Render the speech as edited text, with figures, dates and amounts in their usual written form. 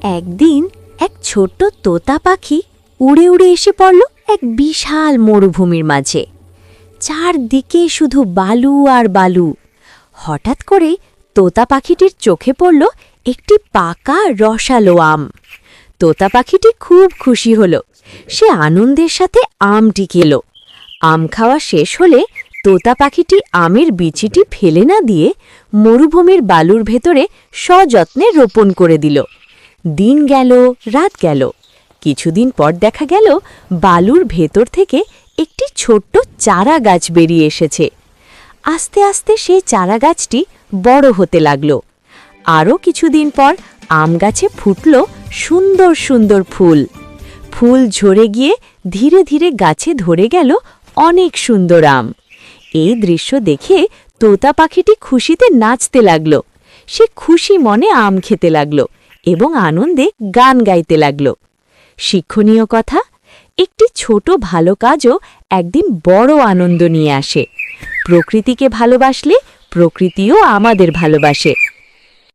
একদিন এক ছোট্ট তোতা পাখি উড়ে উড়ে এসে পড়ল এক বিশাল মরুভূমির মাঝে। চারদিকে শুধু বালু আর বালু। হঠাৎ করে তোতা পাখিটির চোখে পড়ল একটি পাকা রসালো আম। তোতা পাখিটি খুব খুশি হল। সে আনন্দের সাথে আমটি খেল। আম খাওয়া শেষ হলে তোতা পাখিটি আমের বিচিটি ফেলে না দিয়ে মরুভূমির বালুর ভেতরে সযত্নে রোপণ করে দিল। দিন গেল, রাত গেল। কিছুদিন পর দেখা গেল বালুর ভেতর থেকে একটি ছোট্ট চারা গাছ বেরিয়ে এসেছে। আস্তে আস্তে সেই চারা গাছটি বড় হতে লাগল। আরও কিছুদিন পর আম গাছে ফুটল সুন্দর সুন্দর ফুল। ফুল ঝরে গিয়ে ধীরে ধীরে গাছে ধরে গেল অনেক সুন্দর আম। এই দৃশ্য দেখে তোতা পাখিটি খুশিতে নাচতে লাগল। সে খুশি মনে আম খেতে লাগল এবং আনন্দে গান গাইতে লাগল। শিক্ষণীয় কথা, একটি ছোট ভালো কাজও একদিন বড় আনন্দ নিয়ে আসে। প্রকৃতিকে ভালোবাসলে প্রকৃতিও আমাদের ভালোবাসে।